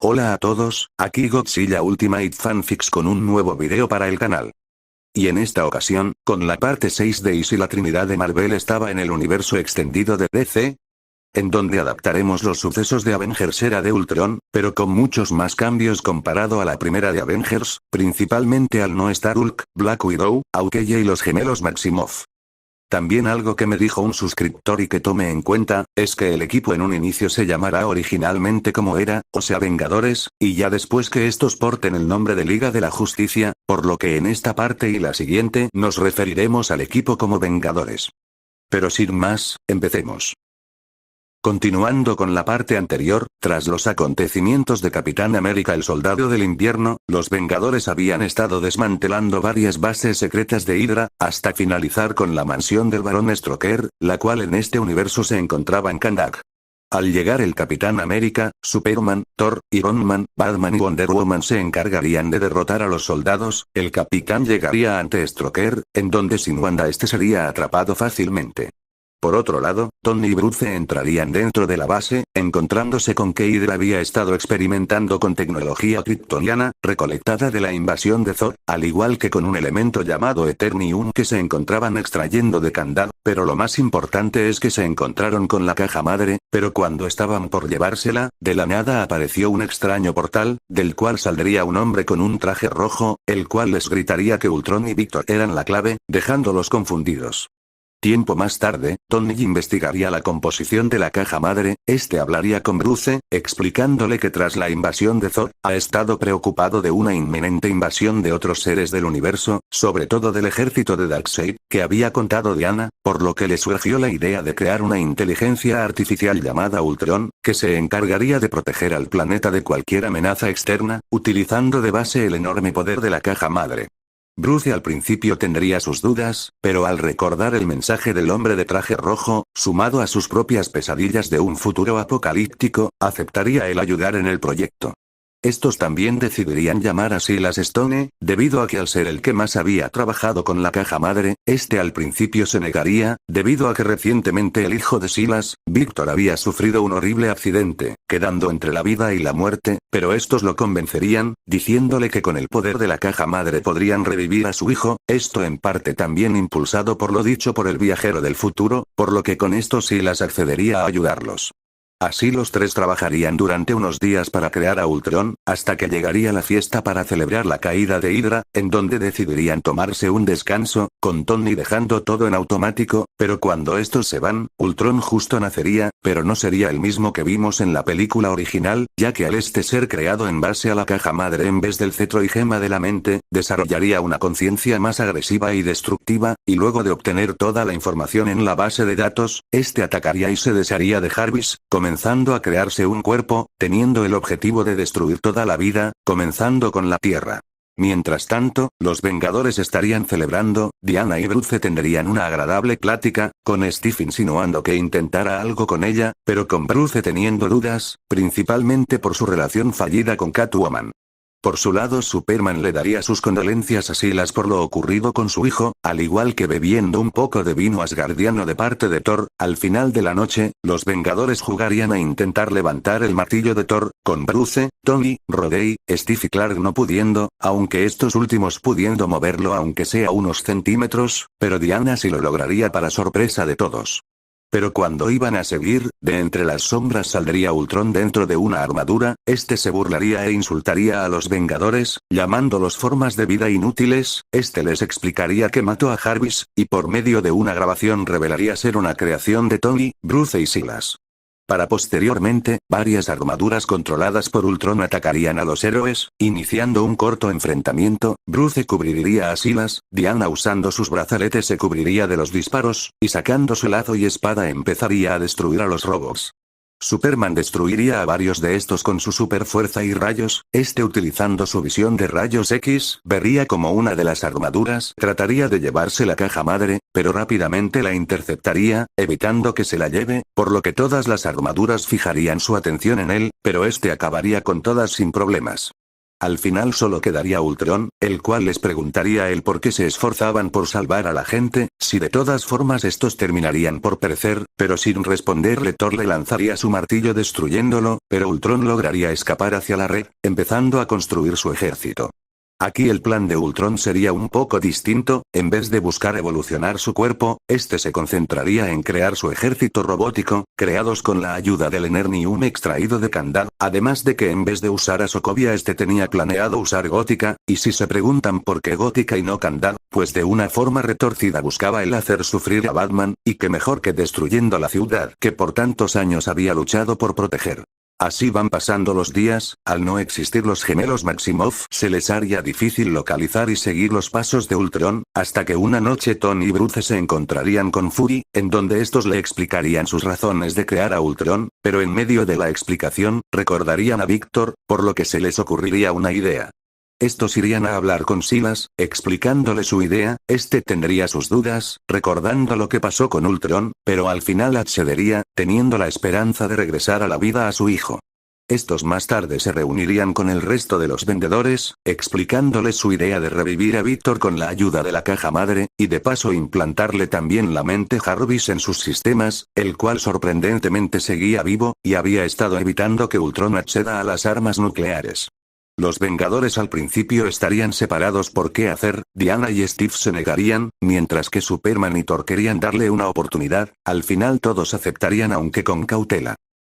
Hola a todos, aquí Godzilla Ultimate Fanfics con un nuevo video para el canal. Y en esta ocasión, con la parte 6 de Y si la Trinidad de Marvel estaba en el universo extendido de DC, en donde adaptaremos los sucesos de Avengers Era de Ultron, pero con muchos más cambios comparado a la primera de Avengers, principalmente al no estar Hulk, Black Widow, Hawkeye y los gemelos Maximoff. También algo que me dijo un suscriptor y que tome en cuenta, es que el equipo en un inicio se llamará originalmente como era, o sea Vengadores, y ya después que estos porten el nombre de Liga de la Justicia, por lo que en esta parte y la siguiente nos referiremos al equipo como Vengadores. Pero sin más, empecemos. Continuando con la parte anterior, tras los acontecimientos de Capitán América el Soldado del Invierno, los Vengadores habían estado desmantelando varias bases secretas de Hydra, hasta finalizar con la mansión del Barón Strucker, la cual en este universo se encontraba en Kahndaq. Al llegar el Capitán América, Superman, Thor, Iron Man, Batman y Wonder Woman se encargarían de derrotar a los soldados, el Capitán llegaría ante Strucker, en donde sin Wanda este sería atrapado fácilmente. Por otro lado, Tony y Bruce entrarían dentro de la base, encontrándose con que Hydra había estado experimentando con tecnología kryptoniana, recolectada de la invasión de Thor, al igual que con un elemento llamado Eternium que se encontraban extrayendo de Kahndaq, pero lo más importante es que se encontraron con la caja madre, pero cuando estaban por llevársela, de la nada apareció un extraño portal, del cual saldría un hombre con un traje rojo, el cual les gritaría que Ultron y Victor eran la clave, dejándolos confundidos. Tiempo más tarde, Tony investigaría la composición de la caja madre, este hablaría con Bruce, explicándole que tras la invasión de Thor, ha estado preocupado de una inminente invasión de otros seres del universo, sobre todo del ejército de Darkseid, que había contado Diana, por lo que le surgió la idea de crear una inteligencia artificial llamada Ultron, que se encargaría de proteger al planeta de cualquier amenaza externa, utilizando de base el enorme poder de la caja madre. Bruce al principio tendría sus dudas, pero al recordar el mensaje del hombre de traje rojo, sumado a sus propias pesadillas de un futuro apocalíptico, aceptaría el ayudar en el proyecto. Estos también decidirían llamar a Silas Stone, debido a que al ser el que más había trabajado con la caja madre, este al principio se negaría, debido a que recientemente el hijo de Silas, Victor había sufrido un horrible accidente, quedando entre la vida y la muerte, pero estos lo convencerían, diciéndole que con el poder de la caja madre podrían revivir a su hijo, esto en parte también impulsado por lo dicho por el viajero del futuro, por lo que con esto Silas accedería a ayudarlos. Así los tres trabajarían durante unos días para crear a Ultron, hasta que llegaría la fiesta para celebrar la caída de Hydra, en donde decidirían tomarse un descanso, con Tony dejando todo en automático, pero cuando estos se van, Ultron justo nacería, pero no sería el mismo que vimos en la película original, ya que al ser creado en base a la caja madre en vez del cetro y gema de la mente, desarrollaría una conciencia más agresiva y destructiva, y luego de obtener toda la información en la base de datos, este atacaría y se desharía de Jarvis, comenzando a crearse un cuerpo, teniendo el objetivo de destruir toda la vida, comenzando con la Tierra. Mientras tanto, los Vengadores estarían celebrando, Diana y Bruce tendrían una agradable plática, con Steve insinuando que intentara algo con ella, pero con Bruce teniendo dudas, principalmente por su relación fallida con Catwoman. Por su lado Superman le daría sus condolencias a Silas por lo ocurrido con su hijo, al igual que bebiendo un poco de vino asgardiano de parte de Thor. Al final de la noche, los Vengadores jugarían a intentar levantar el martillo de Thor, con Bruce, Tony, Rhodey, Steve y Clark no pudiendo, aunque estos últimos pudiendo moverlo aunque sea unos centímetros, pero Diana sí lo lograría para sorpresa de todos. Pero cuando iban a seguir, de entre las sombras saldría Ultron dentro de una armadura, este se burlaría e insultaría a los Vengadores, llamándolos formas de vida inútiles, este les explicaría que mató a Jarvis, y por medio de una grabación revelaría ser una creación de Tony, Bruce y Silas. Para posteriormente, varias armaduras controladas por Ultron atacarían a los héroes, iniciando un corto enfrentamiento. Bruce cubriría a Silas, Diana usando sus brazaletes se cubriría de los disparos, y sacando su lazo y espada empezaría a destruir a los robots. Superman destruiría a varios de estos con su super fuerza y rayos, este utilizando su visión de rayos X, vería como una de las armaduras trataría de llevarse la caja madre, pero rápidamente la interceptaría, evitando que se la lleve, por lo que todas las armaduras fijarían su atención en él, pero este acabaría con todas sin problemas. Al final solo quedaría Ultron, el cual les preguntaría el por qué se esforzaban por salvar a la gente, si de todas formas estos terminarían por perecer, pero sin responderle Thor le lanzaría su martillo destruyéndolo, pero Ultron lograría escapar hacia la red, empezando a construir su ejército. Aquí el plan de Ultron sería un poco distinto, en vez de buscar evolucionar su cuerpo, este se concentraría en crear su ejército robótico, creados con la ayuda del Enernium extraído de Kandar, además de que en vez de usar a Sokovia este tenía planeado usar Gótica, y si se preguntan por qué Gótica y no Kandar, pues de una forma retorcida buscaba el hacer sufrir a Batman, y que mejor que destruyendo la ciudad que por tantos años había luchado por proteger. Así van pasando los días, al no existir los gemelos Maximoff se les haría difícil localizar y seguir los pasos de Ultron, hasta que una noche Tony y Bruce se encontrarían con Fury, en donde estos le explicarían sus razones de crear a Ultron, pero en medio de la explicación, recordarían a Víctor, por lo que se les ocurriría una idea. Estos irían a hablar con Silas, explicándole su idea, este tendría sus dudas, recordando lo que pasó con Ultron, pero al final accedería, teniendo la esperanza de regresar a la vida a su hijo. Estos más tarde se reunirían con el resto de los vendedores, explicándoles su idea de revivir a Víctor con la ayuda de la caja madre, y de paso implantarle también la mente Jarvis en sus sistemas, el cual sorprendentemente seguía vivo, y había estado evitando que Ultron acceda a las armas nucleares. Los Vengadores al principio estarían separados por qué hacer, Diana y Steve se negarían, mientras que Superman y Thor querían darle una oportunidad, al final todos aceptarían aunque con cautela.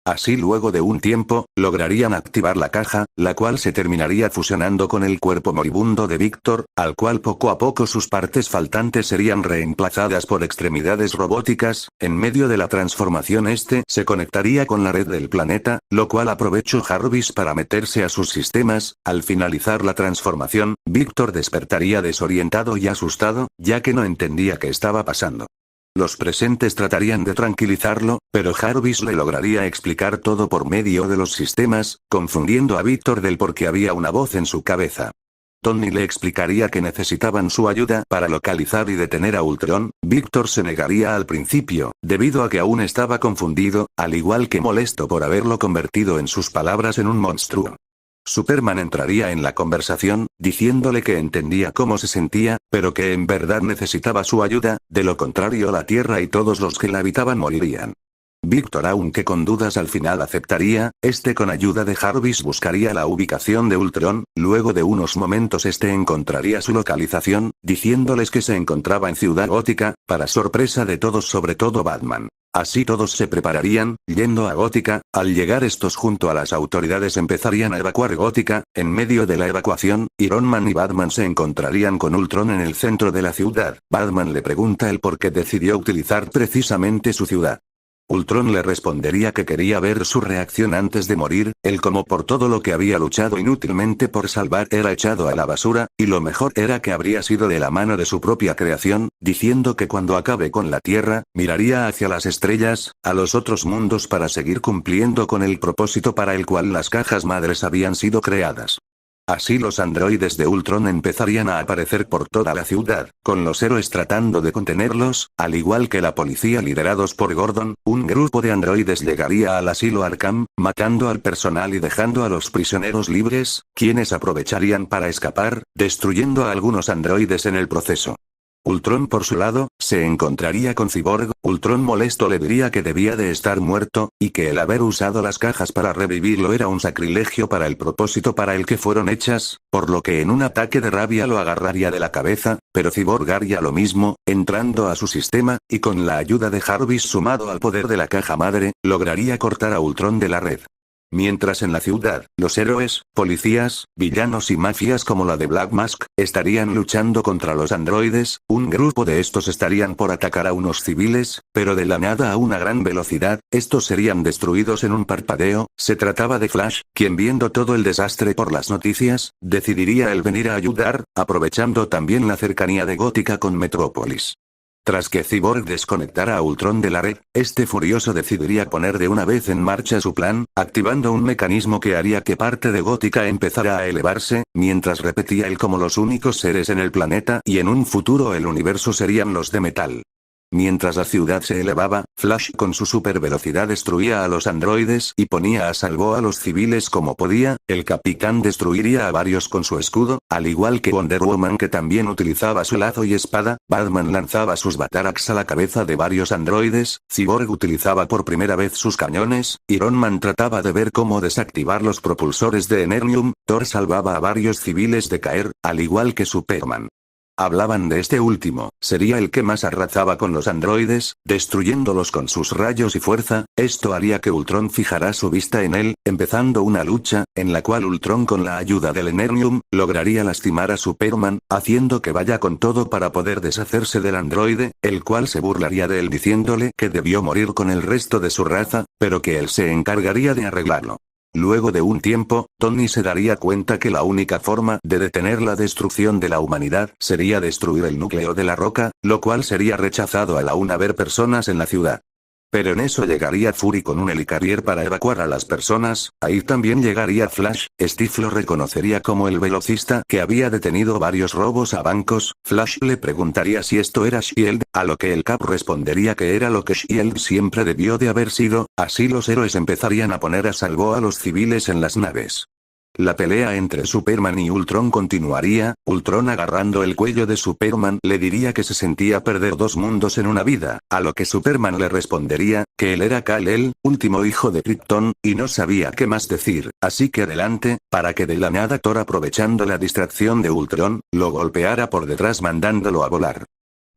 Así luego de un tiempo, lograrían activar la caja, la cual se terminaría fusionando con el cuerpo moribundo de Víctor, al cual poco a poco sus partes faltantes serían reemplazadas por extremidades robóticas, en medio de la transformación este se conectaría con la red del planeta, lo cual aprovechó Jarvis para meterse a sus sistemas, al finalizar la transformación, Víctor despertaría desorientado y asustado, ya que no entendía qué estaba pasando. Los presentes tratarían de tranquilizarlo, pero Jarvis le lograría explicar todo por medio de los sistemas, confundiendo a Víctor del por qué había una voz en su cabeza. Tony le explicaría que necesitaban su ayuda para localizar y detener a Ultron. Víctor se negaría al principio, debido a que aún estaba confundido, al igual que molesto por haberlo convertido en sus palabras en un monstruo. Superman entraría en la conversación, diciéndole que entendía cómo se sentía, pero que en verdad necesitaba su ayuda, de lo contrario la Tierra y todos los que la habitaban morirían. Víctor, aunque con dudas, al final aceptaría, con ayuda de Jarvis buscaría la ubicación de Ultron, luego de unos momentos encontraría su localización, diciéndoles que se encontraba en Ciudad Gótica, para sorpresa de todos sobre todo Batman. Así todos se prepararían, yendo a Gótica, al llegar estos junto a las autoridades empezarían a evacuar Gótica, en medio de la evacuación, Iron Man y Batman se encontrarían con Ultron en el centro de la ciudad. Batman le pregunta el por qué decidió utilizar precisamente su ciudad. Ultron le respondería que quería ver su reacción antes de morir, él como por todo lo que había luchado inútilmente por salvar era echado a la basura, y lo mejor era que habría sido de la mano de su propia creación, diciendo que cuando acabe con la Tierra, miraría hacia las estrellas, a los otros mundos para seguir cumpliendo con el propósito para el cual las cajas madres habían sido creadas. Así los androides de Ultron empezarían a aparecer por toda la ciudad, con los héroes tratando de contenerlos, al igual que la policía liderados por Gordon. Un grupo de androides llegaría al asilo Arkham, matando al personal y dejando a los prisioneros libres, quienes aprovecharían para escapar, destruyendo a algunos androides en el proceso. Ultron por su lado, se encontraría con Cyborg. Ultron molesto le diría que debía de estar muerto, y que el haber usado las cajas para revivirlo era un sacrilegio para el propósito para el que fueron hechas, por lo que en un ataque de rabia lo agarraría de la cabeza, pero Cyborg haría lo mismo, entrando a su sistema, y con la ayuda de Jarvis sumado al poder de la caja madre, lograría cortar a Ultron de la red. Mientras en la ciudad, los héroes, policías, villanos y mafias como la de Black Mask, estarían luchando contra los androides. Un grupo de estos estarían por atacar a unos civiles, pero de la nada a una gran velocidad, estos serían destruidos en un parpadeo. Se trataba de Flash, quien viendo todo el desastre por las noticias, decidiría el venir a ayudar, aprovechando también la cercanía de Gótica con Metrópolis. Tras que Cyborg desconectara a Ultron de la red, furioso decidiría poner de una vez en marcha su plan, activando un mecanismo que haría que parte de Gótica empezara a elevarse, mientras repetía él como los únicos seres en el planeta y en un futuro el universo serían los de metal. Mientras la ciudad se elevaba, Flash con su super velocidad destruía a los androides y ponía a salvo a los civiles como podía. El capitán destruiría a varios con su escudo, al igual que Wonder Woman, que también utilizaba su lazo y espada. Batman lanzaba sus Bataraks a la cabeza de varios androides, Cyborg utilizaba por primera vez sus cañones, Iron Man trataba de ver cómo desactivar los propulsores de Enernium, Thor salvaba a varios civiles de caer, al igual que Superman. Hablaban de este último, sería el que más arrasaba con los androides, destruyéndolos con sus rayos y fuerza. Esto haría que Ultron fijara su vista en él, empezando una lucha, en la cual Ultron con la ayuda del Enernium, lograría lastimar a Superman, haciendo que vaya con todo para poder deshacerse del androide, el cual se burlaría de él diciéndole que debió morir con el resto de su raza, pero que él se encargaría de arreglarlo. Luego de un tiempo, Tony se daría cuenta que la única forma de detener la destrucción de la humanidad sería destruir el núcleo de la roca, lo cual sería rechazado al aún haber personas en la ciudad. Pero en eso llegaría Fury con un helicarrier para evacuar a las personas, ahí también llegaría Flash. Steve lo reconocería como el velocista que había detenido varios robos a bancos. Flash le preguntaría si esto era S.H.I.E.L.D., a lo que el Cap respondería que era lo que S.H.I.E.L.D. siempre debió de haber sido. Así los héroes empezarían a poner a salvo a los civiles en las naves. La pelea entre Superman y Ultron continuaría. Ultron, agarrando el cuello de Superman, le diría que se sentía perder dos mundos en una vida, a lo que Superman le respondería que él era Kal-El, último hijo de Krypton, y no sabía qué más decir, así que adelante, para que de la nada Thor, aprovechando la distracción de Ultron, lo golpeara por detrás mandándolo a volar.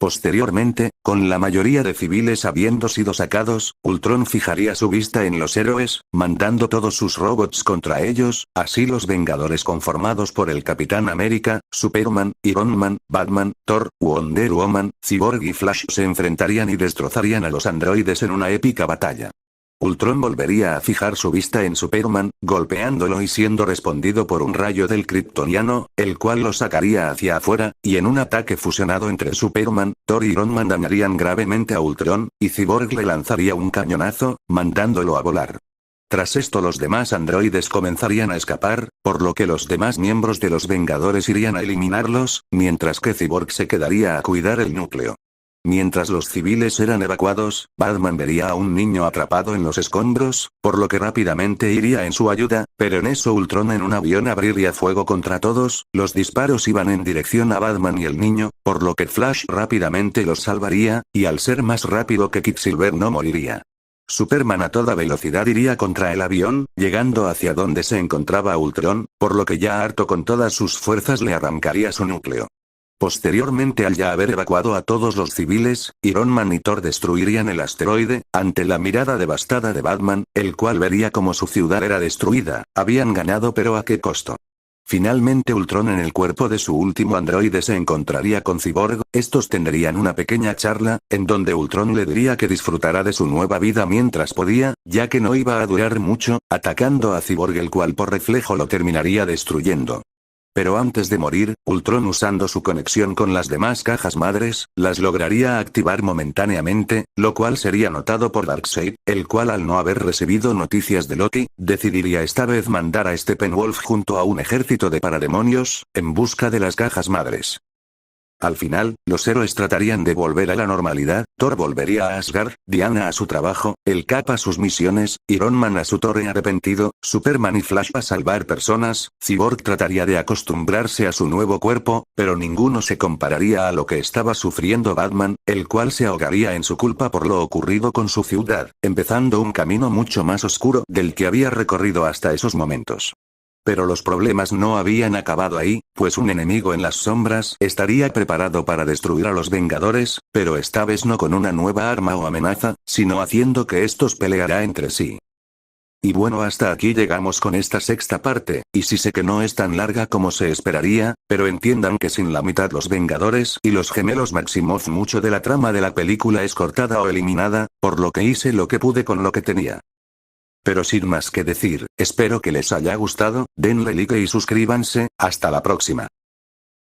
Posteriormente, con la mayoría de civiles habiendo sido sacados, Ultron fijaría su vista en los héroes, mandando todos sus robots contra ellos. Así los Vengadores, conformados por el Capitán América, Superman, Iron Man, Batman, Thor, Wonder Woman, Cyborg y Flash, se enfrentarían y destrozarían a los androides en una épica batalla. Ultron volvería a fijar su vista en Superman, golpeándolo y siendo respondido por un rayo del kryptoniano, el cual lo sacaría hacia afuera, y en un ataque fusionado entre Superman, Thor y Iron Man dañarían gravemente a Ultron, y Cyborg le lanzaría un cañonazo, mandándolo a volar. Tras esto los demás androides comenzarían a escapar, por lo que los demás miembros de los Vengadores irían a eliminarlos, mientras que Cyborg se quedaría a cuidar el núcleo. Mientras los civiles eran evacuados, Batman vería a un niño atrapado en los escombros, por lo que rápidamente iría en su ayuda, pero en eso Ultron en un avión abriría fuego contra todos. Los disparos iban en dirección a Batman y el niño, por lo que Flash rápidamente los salvaría, y al ser más rápido que Quicksilver no moriría. Superman a toda velocidad iría contra el avión, llegando hacia donde se encontraba Ultron, por lo que ya harto con todas sus fuerzas le arrancaría su núcleo. Posteriormente, al ya haber evacuado a todos los civiles, Iron Man y Thor destruirían el asteroide. Ante la mirada devastada de Batman, el cual vería como su ciudad era destruida, habían ganado, pero ¿a qué costo? Finalmente Ultron en el cuerpo de su último androide se encontraría con Cyborg. Estos tendrían una pequeña charla, en donde Ultron le diría que disfrutará de su nueva vida mientras podía, ya que no iba a durar mucho, atacando a Cyborg, el cual por reflejo lo terminaría destruyendo. Pero antes de morir, Ultron, usando su conexión con las demás cajas madres, las lograría activar momentáneamente, lo cual sería notado por Darkseid, el cual, al no haber recibido noticias de Loki, decidiría esta vez mandar a Steppenwolf junto a un ejército de parademonios, en busca de las cajas madres. Al final, los héroes tratarían de volver a la normalidad. Thor volvería a Asgard, Diana a su trabajo, el Cap a sus misiones, Iron Man a su torre arrepentido, Superman y Flash a salvar personas, Cyborg trataría de acostumbrarse a su nuevo cuerpo, pero ninguno se compararía a lo que estaba sufriendo Batman, el cual se ahogaría en su culpa por lo ocurrido con su ciudad, empezando un camino mucho más oscuro del que había recorrido hasta esos momentos. Pero los problemas no habían acabado ahí, pues un enemigo en las sombras estaría preparado para destruir a los Vengadores, pero esta vez no con una nueva arma o amenaza, sino haciendo que estos peleará entre sí. Y bueno, hasta aquí llegamos con esta sexta parte, y sí sé que no es tan larga como se esperaría, pero entiendan que sin la mitad los Vengadores y los gemelos Maximoff, mucho de la trama de la película es cortada o eliminada, por lo que hice lo que pude con lo que tenía. Pero sin más que decir, espero que les haya gustado, denle like y suscríbanse. Hasta la próxima.